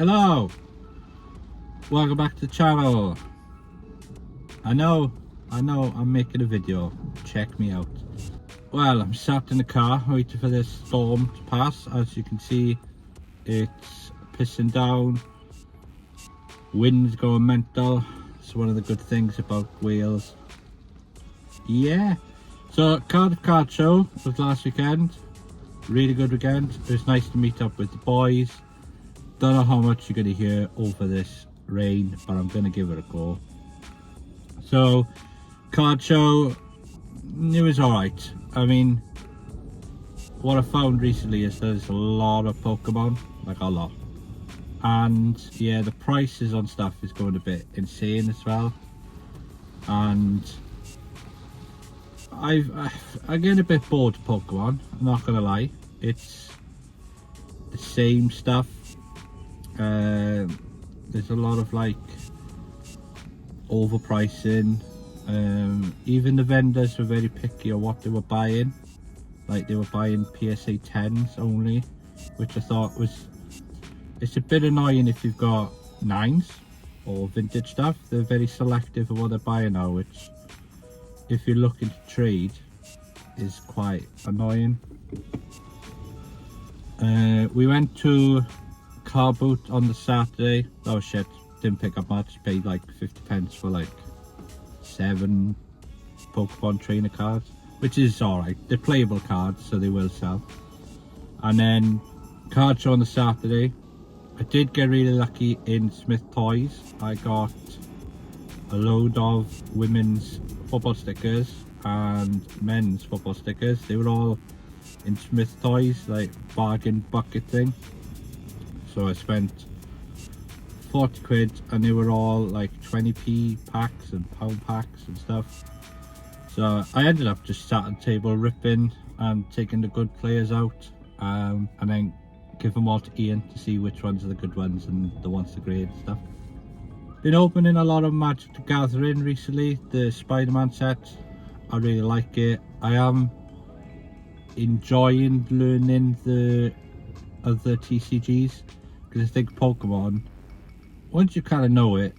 Hello, welcome back to the channel. I know I'm making a video, check me out. Well, I'm sat in the car waiting for this storm to pass. As you can see, it's pissing down, wind's going mental. It's one of the good things about Wales. Yeah, so Koda Cards show was last weekend, really good weekend. It was nice to meet up with the boys. Don't know how much you're going to hear over this rain, but I'm going to give it a go. So, card show, it was alright. I mean, what I found recently is there's a lot of Pokemon, like a lot. And yeah, the prices on stuff is going a bit insane as well. And I'm getting a bit bored of Pokemon, I'm not going to lie. It's the same stuff. There's a lot of like overpricing. Even the vendors were very picky on what they were buying. Like they were buying PSA 10s only, which I thought was, it's a bit annoying if you've got 9s or vintage stuff. They're very selective of what they're buying now, which if you're looking to trade is quite annoying. We went to car boot on the Saturday. Oh shit, didn't pick up much, paid like 50 pence for like 7 Pokemon trainer cards, which is alright. They're playable cards, so they will sell. And then card show on the Saturday. I did get really lucky in Smith Toys. I got a load of women's football stickers and men's football stickers. They were all in Smith Toys, like bargain bucket thing. So I spent 40 quid and they were all like 20p packs and pound packs and stuff. So I ended up just sat at the table ripping and taking the good players out, and then give them all to Ian to see which ones are the good ones and the ones to grade and stuff. Been opening a lot of Magic the Gathering recently, the Spider-Man set. I really like it. I am enjoying learning the other TCGs, because I think Pokemon, once you kind of know it,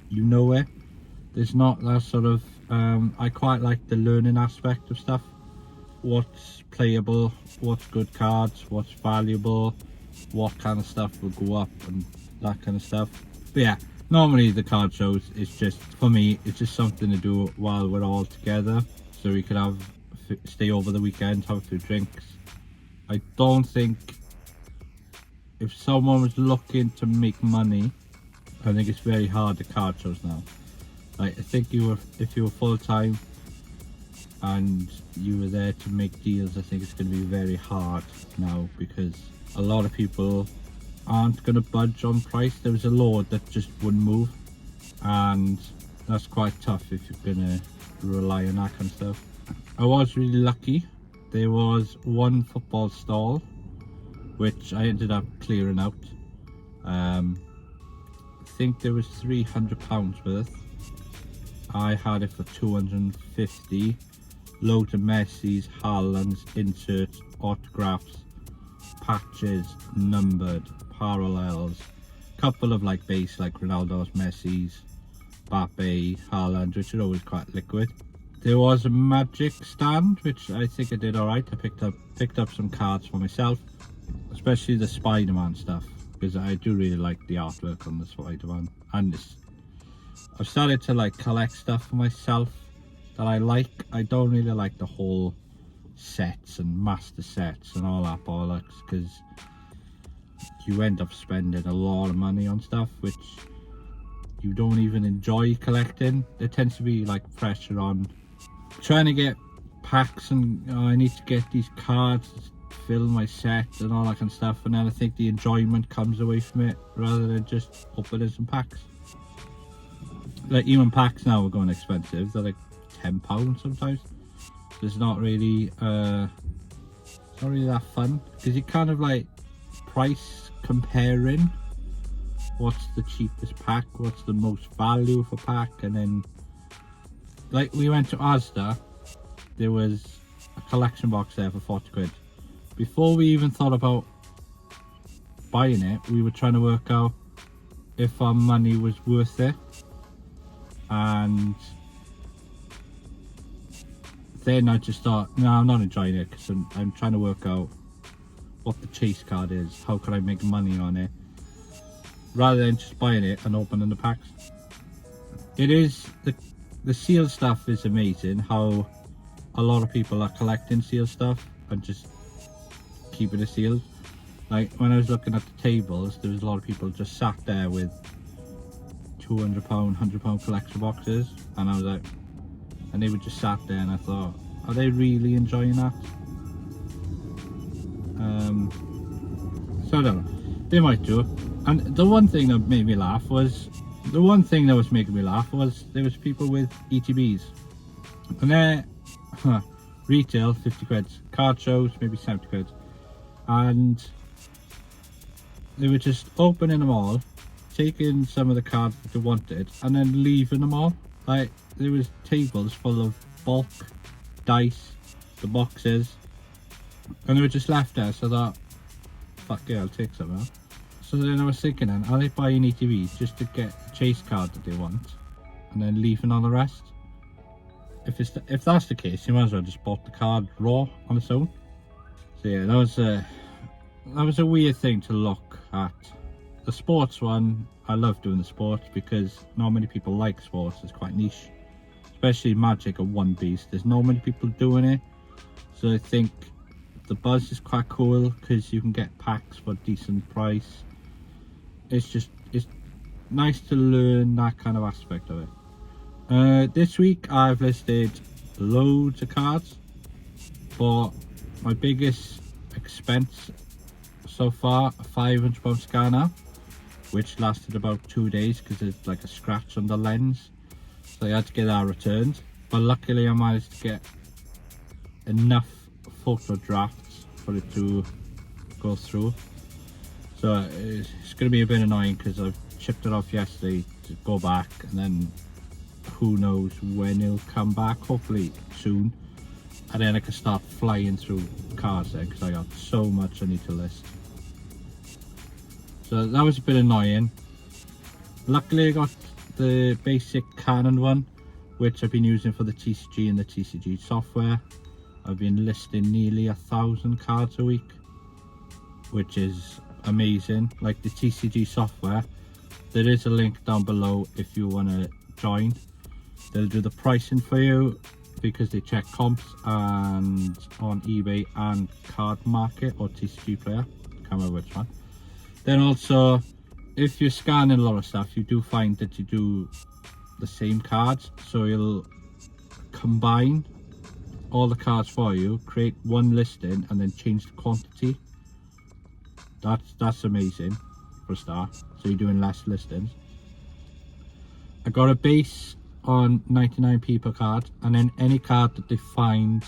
you know it. There's not that sort of, I quite like the learning aspect of stuff. What's playable, what's good cards, what's valuable, what kind of stuff will go up and that kind of stuff. But yeah, normally the card shows, it's just, for me, it's just something to do while we're all together. So we could stay over the weekend, have a few drinks. I don't think, if someone was looking to make money, I think it's very hard to card shows now. Like, I think if you were full time and you were there to make deals, I think it's going to be very hard now, because a lot of people aren't going to budge on price. There was a load that just wouldn't move, and that's quite tough if you're going to rely on that kind of stuff. I was really lucky. There was one football stall which I ended up clearing out. I think there was £300 worth. I had it for 250. Loads of Messi's, Haaland's, inserts, autographs, patches, numbered, parallels, couple of like base like Ronaldo's, Messi's, Mbappe, Haaland, which are always quite liquid. There was a Magic stand, which I think I did alright. I picked up some cards for myself, especially the Spider-Man stuff, because I do really like the artwork on the Spider-Man. And I've started to like collect stuff for myself that I like. I don't really like the whole sets and master sets and all that bollocks, because you end up spending a lot of money on stuff which you don't even enjoy collecting. There tends to be like pressure on trying to get packs, and I need to get these cards to fill my set and all that kind of stuff, and then I think the enjoyment comes away from it rather than just opening some packs. Like even packs now are going expensive. They're like £10 sometimes. So it's not really that fun, because you kind of like price comparing what's the cheapest pack, what's the most value for pack. And then like we went to Asda, there was a collection box there for 40 quid. Before we even thought about buying it, we were trying to work out if our money was worth it, and then I just thought, no, I'm not enjoying it, because I'm trying to work out what the chase card is, how can I make money on it, rather than just buying it and opening the packs. It is, the seal stuff is amazing, how a lot of people are collecting seal stuff and just keeping it sealed. Like when I was looking at the tables, there was a lot of people just sat there with £200, £100 collection boxes, and I was like, and they were just sat there, and I thought, are they really enjoying that? So I don't know, they might do. And the one thing that made me laugh was, there was people with ETBs, and they're retail 50 quid, card shows maybe 70 quid, and they were just opening them all, taking some of the cards that they wanted, and then leaving them all. Like, there was tables full of bulk dice, the boxes, and they were just left there. So I thought, fuck yeah, I'll take some out. So then I was thinking, then, are they buying ETVs just to get the chase card that they want, and then leaving all the rest? If that's the case, you might as well just bought the card raw on its own. So yeah, that was a weird thing to look at. The sports one, I love doing the sports because not many people like sports. It's quite niche, especially Magic or One Beast. There's not many people doing it, so I think the buzz is quite cool because you can get packs for a decent price. It's nice to learn that kind of aspect of it. This week I've listed loads of cards, but my biggest expense so far, a £500 scanner, which lasted about 2 days because there's like a scratch on the lens, so I had to get that returned. But luckily I managed to get enough photo drafts for it to go through. So it's going to be a bit annoying because I've shipped it off yesterday to go back, and then who knows when it'll come back, hopefully soon, and then I can start flying through cards there because I got so much I need to list. So that was a bit annoying. Luckily I got the basic Canon one, which I've been using for the TCG and the TCG software. I've been listing nearly 1,000 cards a week, which is amazing. Like the TCG software, there is a link down below if you want to join. They'll do the pricing for you because they check comps and on eBay and Card Market or TCG Player, can't remember which one. Then also, if you're scanning a lot of stuff, you do find that you do the same cards, so you'll combine all the cards for you, create one listing, and then change the quantity. That's amazing for a start, so you're doing less listings. I got a base on 99p per card, and then any card that they find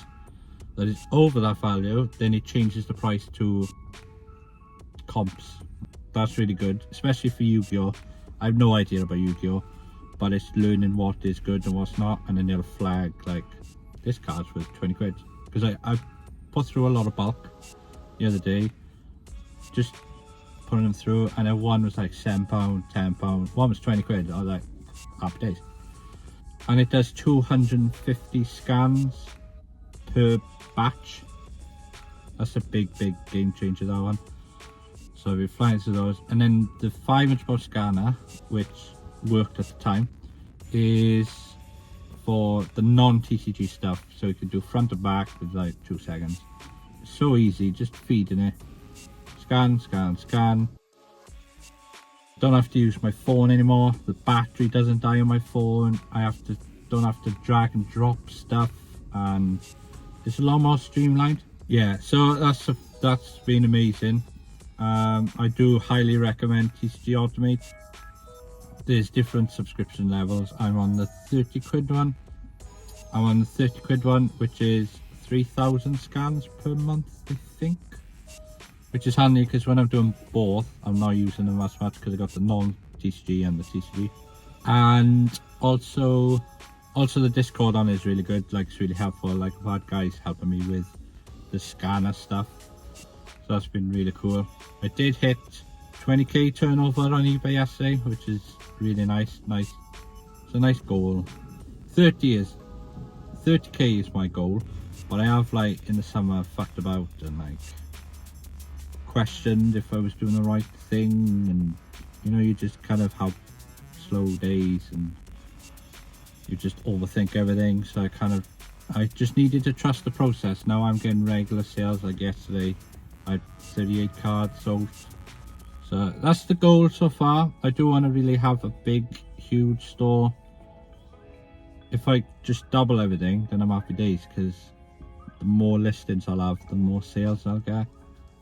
that is over that value, then it changes the price to comps. That's really good, especially for Yu-Gi-Oh! I have no idea about Yu-Gi-Oh! But it's learning what is good and what's not, and then they'll flag like, this card's worth 20 quid. Because I put through a lot of bulk the other day, just putting them through, and then one was like £7, £10, one was 20 quid. I was like, happy days. And it does 250 scans per batch. That's a big game changer, that one. So I'll be flying through those. And then the £500 scanner, which worked at the time, is for the non-TCG stuff. So you can do front to back with like 2 seconds. It's so easy, just feeding it. Scan, scan, scan. Don't have to use my phone anymore. The battery doesn't die on my phone. Don't have to drag and drop stuff, and it's a lot more streamlined. Yeah, so that's been amazing. I do highly recommend TCG Automate. There's different subscription levels. I'm on the 30 quid one. I'm on the 30 quid one, which is 3,000 scans per month, I think. Which is handy because when I'm doing both, I'm not using them as much because I got the non-TCG and the TCG. And also the Discord on is really good. Like, it's really helpful. Like, I've had guys helping me with the scanner stuff. So that's been really cool. I did hit 20k turnover on eBay yesterday, which is really nice. It's a nice goal. 30k is my goal, but I have, like, in the summer fucked about and like questioned if I was doing the right thing, and you know, you just kind of have slow days and you just overthink everything. So I just needed to trust the process. Now I'm getting regular sales. Like yesterday I had 38 cards sold, so that's the goal so far. I do want to really have a big huge store. If I just double everything, then I'm happy days, because the more listings I'll have, the more sales I'll get,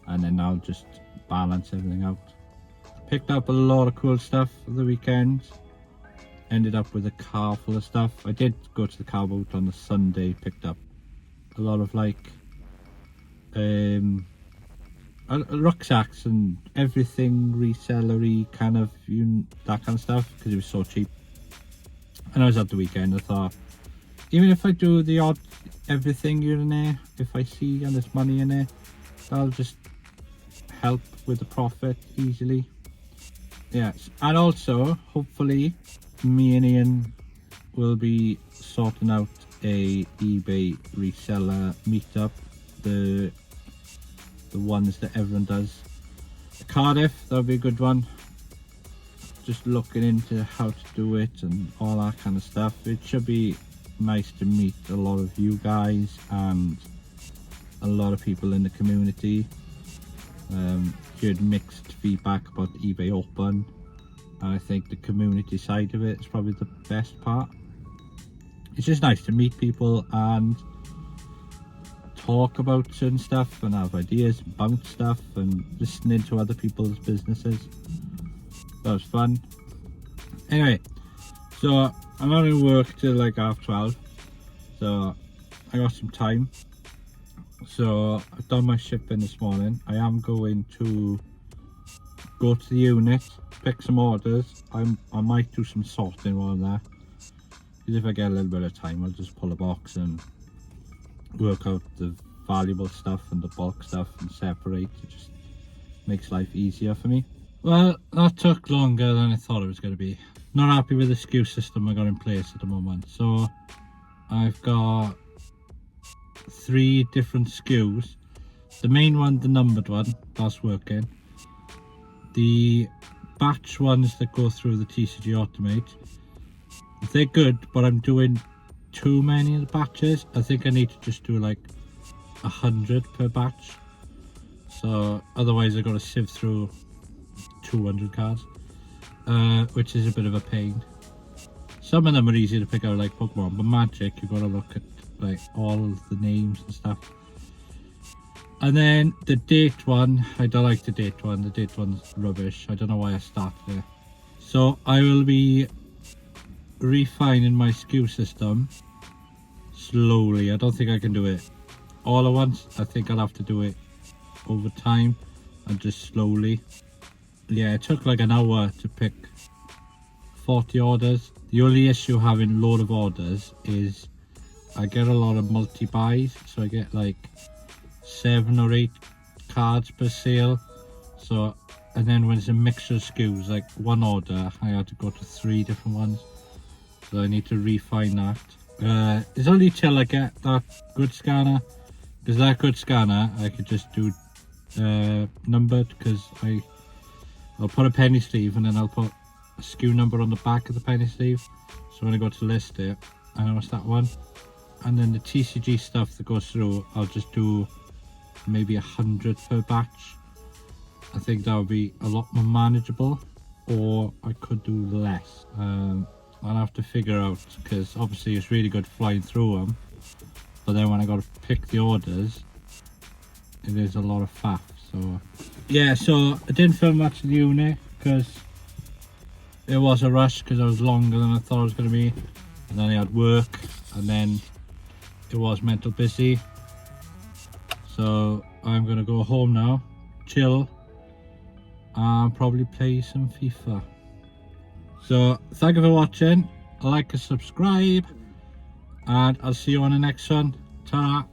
and then I'll just balance everything out. Picked up a lot of cool stuff for the weekend. Ended up with a car full of stuff. I did go to the car boat on the Sunday, picked up a lot of like rucksacks and everything resellery kind of, that kind of stuff, because it was so cheap. And I was at the weekend, I thought, even if I do the odd everything here and there, if I see and there's money in it, that'll just help with the profit easily. Yes, and also hopefully me and Ian will be sorting out a eBay reseller meetup, the ones that everyone does. Cardiff, that'll be a good one. Just looking into how to do it and all that kind of stuff. It should be nice to meet a lot of you guys and a lot of people in the community. Heard mixed feedback about the eBay Open, and I think the community side of it is probably the best part. It's just nice to meet people and talk about certain stuff and have ideas about stuff and listening to other people's businesses. That was fun. Anyway, so I'm not in work till like 12:30, so I got some time. So I've done my shipping this morning. I am going to go to the unit, pick some orders. I might do some sorting while I'm there, because if I get a little bit of time, I'll just pull a box and work out the valuable stuff and the bulk stuff and separate. It just makes life easier for me. Well, that took longer than I thought it was going to be. Not happy with the SKU system I got in place at the moment. So I've got 3 different SKUs. The main one, the numbered one, that's working. The batch ones that go through the TCG Automate, they're good, but I'm doing too many of the batches. I think I need to just do like 100 per batch. So otherwise I got to sieve through 200 cards, which is a bit of a pain. Some of them are easy to pick out, like Pokemon, but Magic, you've got to look at like all of the names and stuff. And then the date one, I don't like the date one. The date one's rubbish. I don't know why I started it. So I will be refining my SKU system slowly. I don't think I can do it all at once. I think I'll have to do it over time and just slowly. Yeah, it took like an hour to pick 40 orders. The only issue having a load of orders is I get a lot of multi-buys, so I get like 7 or 8 cards per sale. So, and then when it's a mixture of SKUs, like one order, I had to go to 3 different ones. So I need to refine that. It's only till I get that good scanner, because that good scanner I could just do numbered, because I'll put a penny sleeve and then I'll put a SKU number on the back of the penny sleeve. So when I go to list it, I know it's that one. And then the TCG stuff that goes through, I'll just do maybe 100 per batch. I think that would be a lot more manageable, or I could do less. I'll have to figure out, because obviously it's really good flying through them, but then when I got to pick the orders, it is a lot of faff. So yeah, so I didn't film much of the unit because it was a rush, because I was longer than I thought it was going to be, and then I had work, and then it was mental busy. So I'm going to go home now, chill, and probably play some FIFA. So thank you for watching, like and subscribe, and I'll see you on the next one. Ta-ra.